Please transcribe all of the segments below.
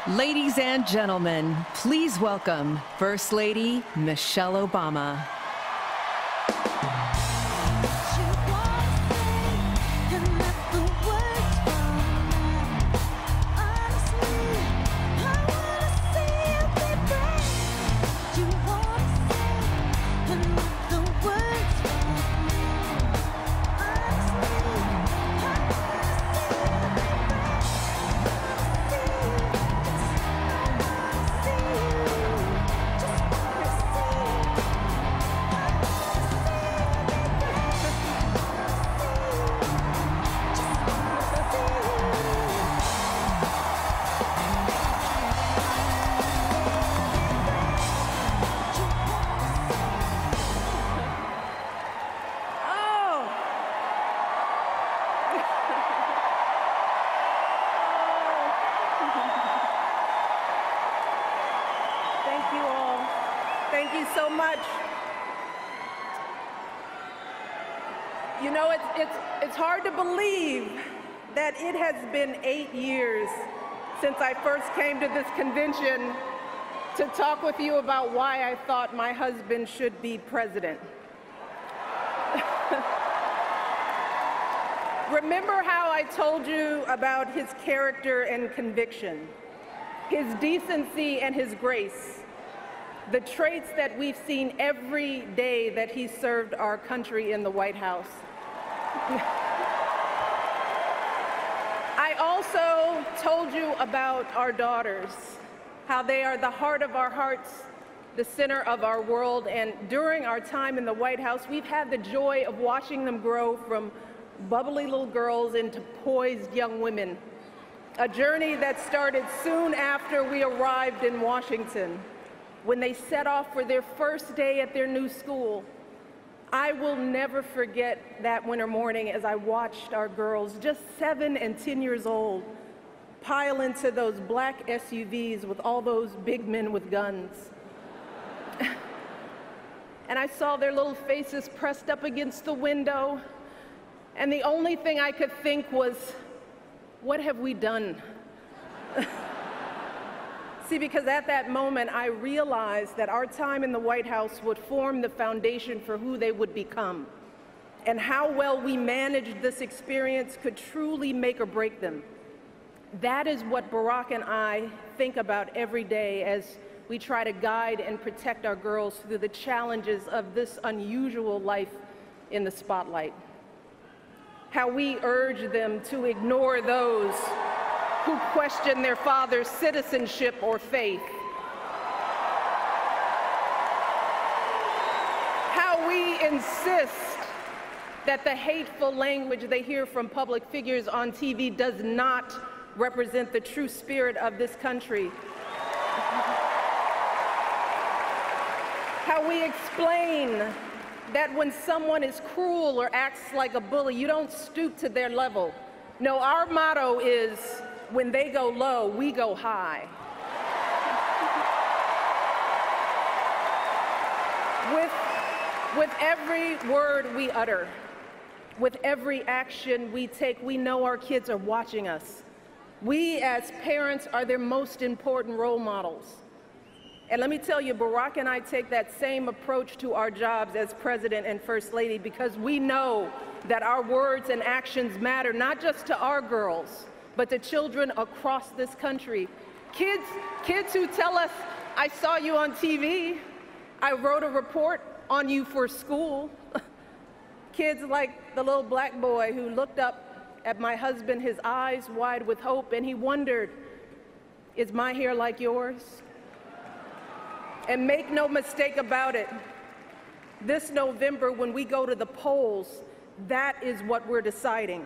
Ladies and gentlemen, please welcome First Lady Michelle Obama. Thank you so much. You know, it's hard to believe that it has been 8 years since I first came to this convention to talk with you about why I thought my husband should be president. Remember how I told you about his character and conviction, his decency and his grace, the traits that we've seen every day that he served our country in the White House. I also told you about our daughters, how they are the heart of our hearts, the center of our world, and during our time in the White House, we've had the joy of watching them grow from bubbly little girls into poised young women, a journey that started soon after we arrived in Washington, when they set off for their first day at their new school. I will never forget that winter morning as I watched our girls, just 7 and 10 years old, pile into those black SUVs with all those big men with guns. And I saw their little faces pressed up against the window, and the only thing I could think was, what have we done? See, because at that moment, I realized that our time in the White House would form the foundation for who they would become, and how well we managed this experience could truly make or break them. That is what Barack and I think about every day as we try to guide and protect our girls through the challenges of this unusual life in the spotlight. How we urge them to ignore those who question their father's citizenship or faith. How we insist that the hateful language they hear from public figures on TV does not represent the true spirit of this country. How we explain that when someone is cruel or acts like a bully, you don't stoop to their level. No, our motto is, when they go low, we go high. With every word we utter, with every action we take, we know our kids are watching us. We as parents are their most important role models. And let me tell you, Barack and I take that same approach to our jobs as President and First Lady, because we know that our words and actions matter, not just to our girls, but to children across this country. Kids who tell us, I saw you on TV, I wrote a report on you for school. Kids like the little black boy who looked up at my husband, his eyes wide with hope, and he wondered, is my hair like yours? And make no mistake about it, this November when we go to the polls, that is what we're deciding.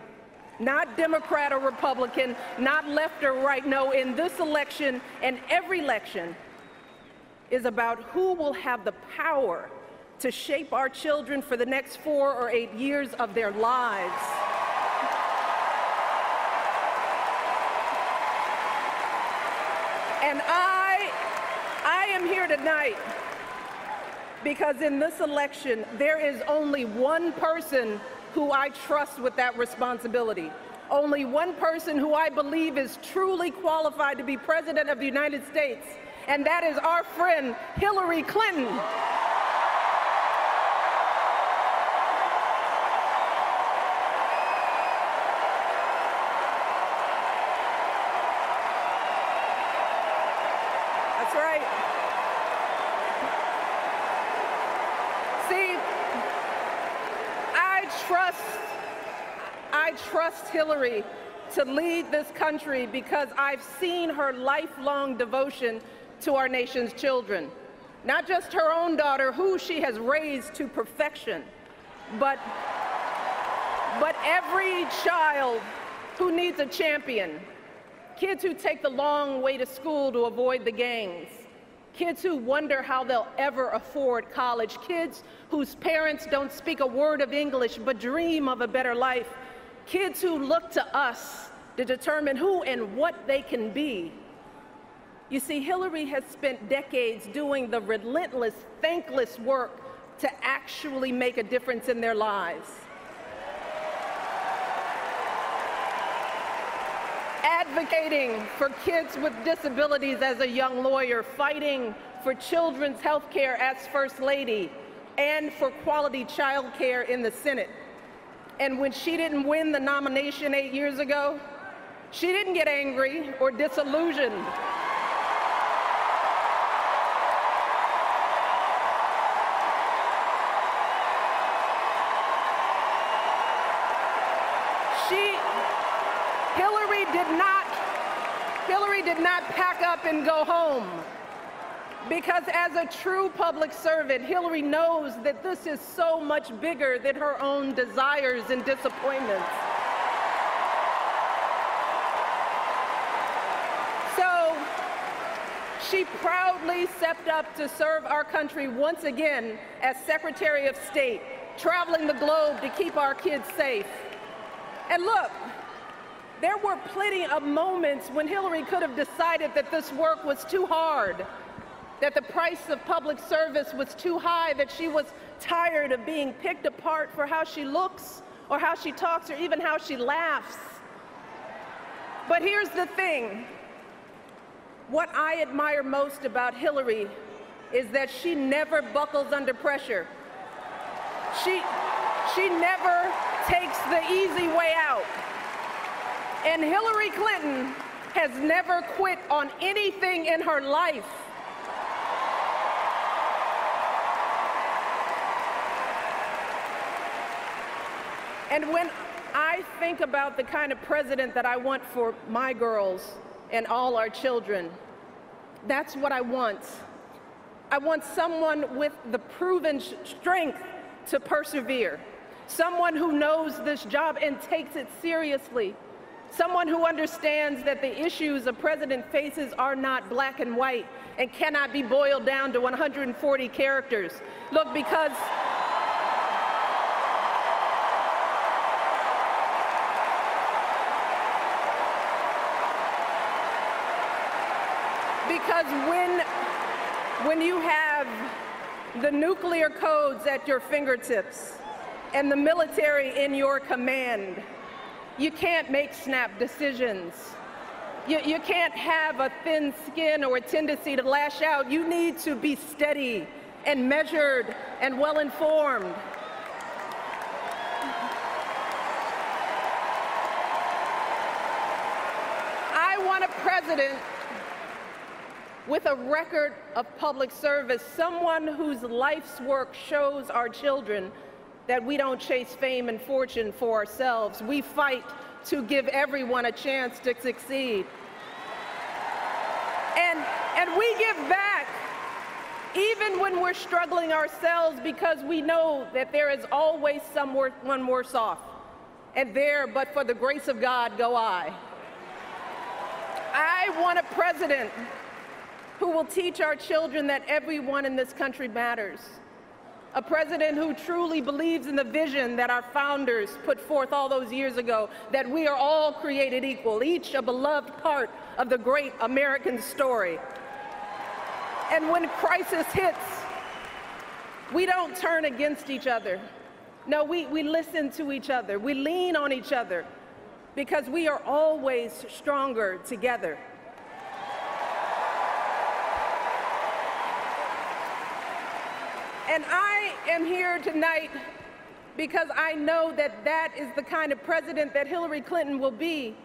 Not Democrat or Republican, not left or right. No, in this election and every election is about who will have the power to shape our children for the next 4 or 8 years of their lives. And I am here tonight because in this election, there is only one person who I trust with that responsibility. only one person who I believe is truly qualified to be President of the United States, and that is our friend Hillary Clinton. That's right. See, I trust Hillary to lead this country because I've seen her lifelong devotion to our nation's children. Not just her own daughter, who she has raised to perfection, but every child who needs a champion. Kids who take the long way to school to avoid the gangs. Kids who wonder how they'll ever afford college. Kids whose parents don't speak a word of English but dream of a better life. Kids who look to us to determine who and what they can be. You see, Hillary has spent decades doing the relentless, thankless work to actually make a difference in their lives. Advocating for kids with disabilities as a young lawyer, fighting for children's health care as First Lady, and for quality child care in the Senate. And when she didn't win the nomination 8 years ago, she didn't get angry or disillusioned. Hillary did not pack up and go home, because as a true public servant, Hillary knows that this is so much bigger than her own desires and disappointments. So she proudly stepped up to serve our country once again as Secretary of State, traveling the globe to keep our kids safe. And look, there were plenty of moments when Hillary could have decided that this work was too hard, that the price of public service was too high, that she was tired of being picked apart for how she looks or how she talks or even how she laughs. But here's the thing. What I admire most about Hillary is that she never buckles under pressure. She never takes the easy way out. And Hillary Clinton has never quit on anything in her life. And when I think about the kind of president that I want for my girls and all our children, that's what I want. I want someone with the proven strength to persevere, someone who knows this job and takes it seriously, someone who understands that the issues a president faces are not black and white and cannot be boiled down to 140 characters. Look, because when you have the nuclear codes at your fingertips and the military in your command, you can't make snap decisions. You can't have a thin skin or a tendency to lash out. You need to be steady and measured and well-informed. I want a president with a record of public service, someone whose life's work shows our children that we don't chase fame and fortune for ourselves. We fight to give everyone a chance to succeed. And we give back even when we're struggling ourselves, because we know that there is always someone worse off. And there, but for the grace of God, go I. I want a president who will teach our children that everyone in this country matters. A president who truly believes in the vision that our founders put forth all those years ago, that we are all created equal, each a beloved part of the great American story. And when crisis hits, we don't turn against each other. No, we listen to each other. We lean on each other. because we are always stronger together. And I am here tonight because I know that that is the kind of president that Hillary Clinton will be,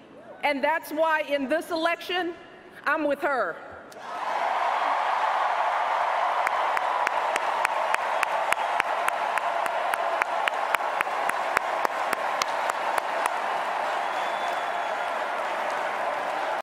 and that's why in this election, I'm with her.